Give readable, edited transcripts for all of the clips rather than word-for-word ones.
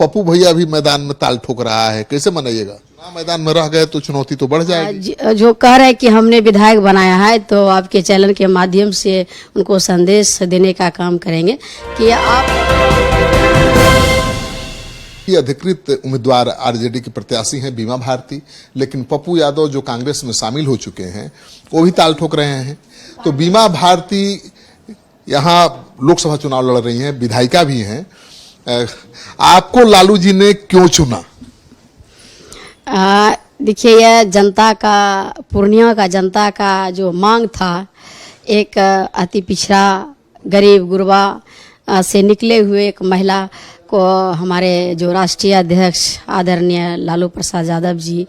पप्पू भैया भी मैदान में ताल ठोक रहा है, कैसे मनाइएगा? चुनाव मैदान में रह गए तो चुनौती तो बढ़ जाएगी। जो कह रहे हैं कि हमने विधायक बनाया है, तो आपके चैनल के माध्यम से उनको संदेश देने का काम करेंगे कि आप अधिकृत उम्मीदवार आरजेडी की प्रत्याशी हैं बीमा भारती, लेकिन पप्पू यादव जो कांग्रेस में शामिल हो चुके हैं वो भी ताल ठोक रहे हैं। तो बीमा भारती यहाँ लोकसभा चुनाव लड़ रही हैं, विधायिका भी हैं। आपको लालू जी ने क्यों चुना? देखिए, यह जनता का, पूर्णिया का जनता का जो मांग था, एक अति पिछड़ा गरीब गुरबा से निकले हुए एक महिला को हमारे जो राष्ट्रीय अध्यक्ष आदरणीय लालू प्रसाद यादव जी,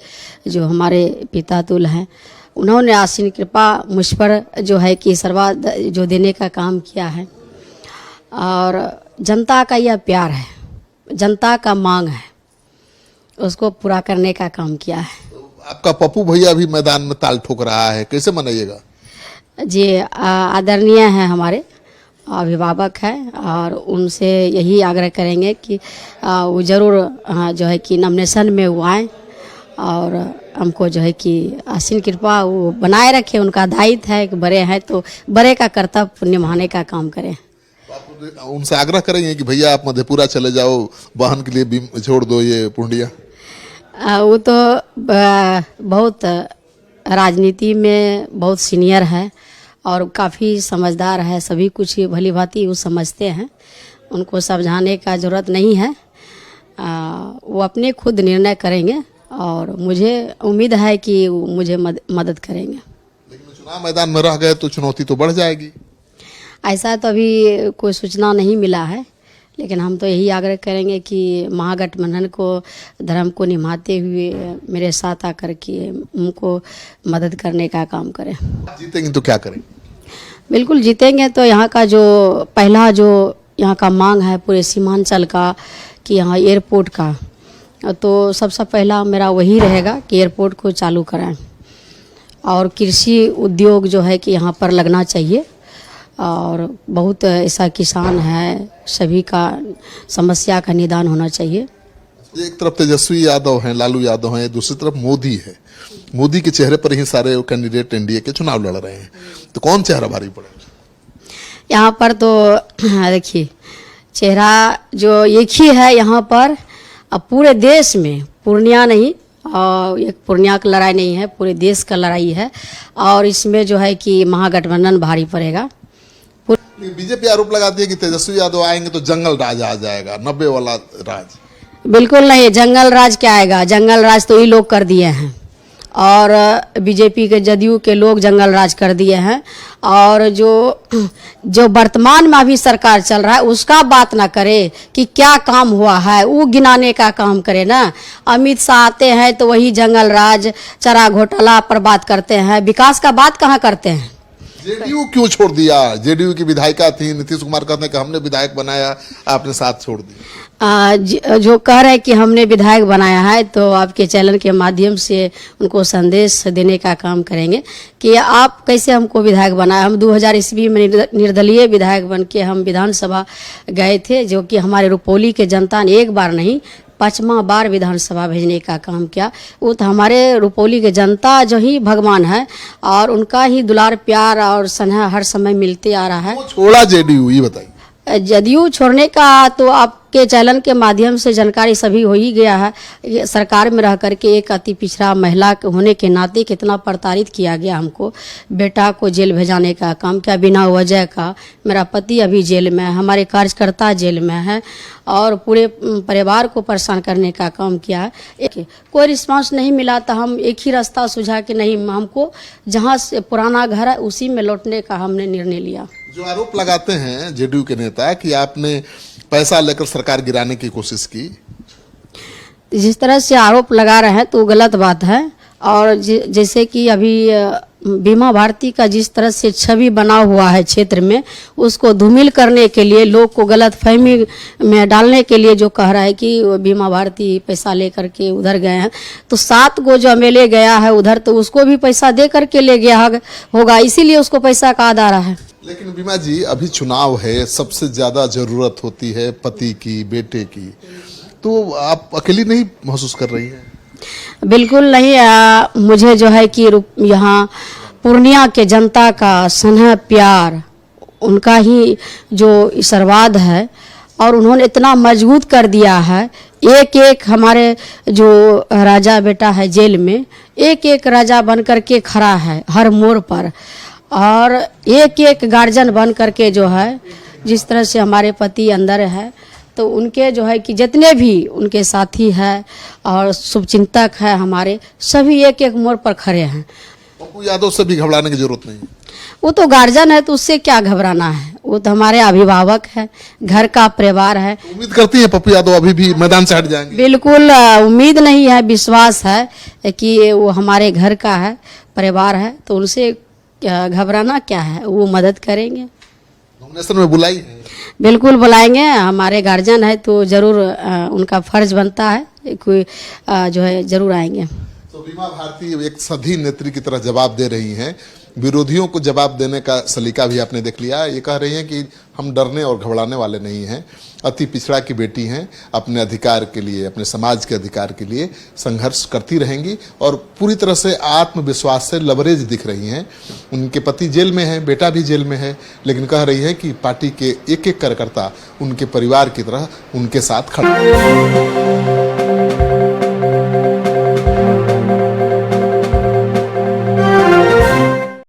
जो हमारे पिता तुल्य हैं, उन्होंने आसीन कृपा मुझ पर जो है कि सर्वाध जो देने का काम किया है। और जनता का यह प्यार है, जनता का मांग है, उसको पूरा करने का काम किया है। आपका पप्पू भैया भी मैदान में ताल ठोक रहा है, कैसे मनाइएगा? जी, आदरणीय है, हमारे अभिभावक है, और उनसे यही आग्रह करेंगे कि वो ज़रूर जो है कि नॉमिनेशन में वो आएँ और हमको जो है कि आसीन कृपा वो बनाए रखे। उनका दायित्व है कि बड़े हैं तो बड़े का कर्तव्य पुण्य माने का काम करें। आप उनसे आग्रह करेंगे कि भैया आप मधेपुरा चले जाओ, बहन के लिए छोड़ दो ये पूर्णिया? वो तो बहुत राजनीति में बहुत सीनियर है और काफ़ी समझदार है, सभी कुछ भली भांति वो समझते हैं, उनको समझाने का ज़रूरत नहीं है। वो अपने खुद निर्णय करेंगे और मुझे उम्मीद है कि वो मुझे मदद करेंगे। लेकिन चुनाव मैदान में रह गए तो चुनौती तो बढ़ जाएगी। ऐसा तो अभी कोई सूचना नहीं मिला है, लेकिन हम तो यही आग्रह करेंगे कि महागठबंधन को, धर्म को निभाते हुए मेरे साथ आकर के उनको मदद करने का काम करें। जीतेंगे तो क्या करें? बिल्कुल जीतेंगे तो यहाँ का जो पहला जो यहाँ का मांग है पूरे सीमांचल का कि यहाँ एयरपोर्ट का, तो सबसे पहला मेरा वही रहेगा कि एयरपोर्ट को चालू कराएं और कृषि उद्योग जो है कि यहाँ पर लगना चाहिए। और बहुत ऐसा किसान है, सभी का समस्या का निदान होना चाहिए। एक तरफ तेजस्वी यादव हैं, लालू यादव हैं, दूसरी तरफ मोदी है। मोदी के चेहरे पर ही सारे कैंडिडेट एनडीए के चुनाव लड़ रहे हैं, तो कौन चेहरा भारी पड़ेगा? यहाँ पर तो देखिए, चेहरा जो एक ही है यहाँ पर, अब पूरे देश में, पूर्णिया नहीं, और एक पूर्णिया की लड़ाई नहीं है, पूरे देश का लड़ाई है। और इसमें जो है कि महागठबंधन भारी पड़ेगा। बीजेपी आरोप लगाती है कि तेजस्वी यादव आएंगे तो जंगल राज आ जाएगा, 90 वाला राज। बिल्कुल नहीं, जंगल राज क्या आएगा? जंगल राज तो ये लोग कर दिए हैं, और बीजेपी के, जदयू के लोग जंगल राज कर दिए हैं। और जो वर्तमान में अभी सरकार चल रहा है उसका बात ना करे कि क्या काम हुआ है, वो गिनाने का काम करे ना। अमित शाह आते हैं तो वही जंगल राज, चारा घोटाला पर बात करते हैं, विकास का बात कहाँ करते हैं? जेडीयू क्यों छोड़ दिया? जेडीयू की विधायिका थी, नीतीश कुमार कहते हैं कि हमने विधायक बनाया, आपने साथ छोड़ दिया। जो कह रहे हैं कि हमने विधायक बनाया है, तो आपके चैनल के माध्यम से उनको संदेश देने का काम करेंगे कि आप कैसे हमको विधायक बनाया। हम 2000 ईस्वी में निर्दलीय विधायक बन के हम विधानसभा गए थे, जो कि हमारे रुपौली के जनता ने एक बार नहीं 5वां बार विधानसभा भेजने का काम किया। वो तो हमारे रुपौली के जनता जो ही भगवान है, और उनका ही दुलार प्यार और स्नेह हर समय मिलते आ रहा है। वो छोड़ा जेडीयू, ये बताइए। जदयू छोड़ने का तो आपके चैनल के माध्यम से जानकारी सभी हो ही गया है। सरकार में रह करके एक अति पिछड़ा महिला होने के नाते कितना प्रताड़ित किया गया हमको। बेटा को जेल भेजाने का काम किया बिना वजह का। मेरा पति अभी जेल में है, हमारे कार्यकर्ता जेल में है, और पूरे परिवार को परेशान करने का काम किया है। कोई रिस्पांस नहीं मिला तो हम एक ही रास्ता सुझा कि नहीं, हमको जहाँ से पुराना घर है उसी में लौटने का हमने निर्णय लिया। जो आरोप लगाते हैं जेडीयू के नेता कि आपने पैसा लेकर सरकार गिराने की कोशिश की, जिस तरह से आरोप लगा रहे हैं तो गलत बात है। और जैसे कि अभी बीमा भारती का जिस तरह से छवि बना हुआ है क्षेत्र में, उसको धूमिल करने के लिए, लोग को गलत फहमी में डालने के लिए जो कह रहा है कि बीमा भारती पैसा लेकर के उधर गए हैं, तो 7 गो जो एमएलए गया है उधर, तो उसको भी पैसा दे करके ले गया होगा, इसीलिए उसको पैसा का आधा रहा है। लेकिन बीमा जी, अभी चुनाव है, सबसे ज्यादा जरूरत होती है पति की, बेटे की। तो आप अकेली नहीं महसूस कर रही हैं? बिल्कुल नहीं। मुझे जो है कि यहाँ पूर्णिया के जनता का स्नेह प्यार, उनका ही जो ईश्वरवाद है, और उन्होंने इतना मजबूत कर दिया है। एक एक हमारे जो राजा बेटा है जेल में, एक एक राजा बन करके खड़ा है हर मोड़ पर, और एक एक गार्जियन बन करके जो है, जिस तरह से हमारे पति अंदर है, तो उनके जो है कि जितने भी उनके साथी है और शुभचिंतक है हमारे, सभी एक एक मोड़ पर खड़े हैं। पप्पू यादव से भी घबराने की जरूरत नहीं। वो तो गार्जियन है, तो उससे क्या घबराना है, वो तो हमारे अभिभावक है, घर का परिवार है। उम्मीद करती हैं पप्पू यादव अभी भी मैदान से हट जाएंगे? बिल्कुल उम्मीद नहीं है, विश्वास है कि वो हमारे घर का है, परिवार है, तो उनसे घबराना क्या है, वो मदद करेंगे। नॉमिनेशन में बुलाई है? बिल्कुल बुलाएंगे, हमारे गार्जियन है तो जरूर उनका फर्ज बनता है, कोई जो है जरूर आएंगे। तो बीमा भारती एक सधी नेत्री की तरह जवाब दे रही हैं। विरोधियों को जवाब देने का सलीका भी आपने देख लिया। ये कह रही हैं कि हम डरने और घबराने वाले नहीं हैं, अति पिछड़ा की बेटी हैं, अपने अधिकार के लिए, अपने समाज के अधिकार के लिए संघर्ष करती रहेंगी और पूरी तरह से आत्मविश्वास से लबरेज दिख रही हैं। उनके पति जेल में हैं, बेटा भी जेल में है, लेकिन कह रही है कि पार्टी के एक एक कार्यकर्ता उनके परिवार की तरह उनके साथ खड़े हैं।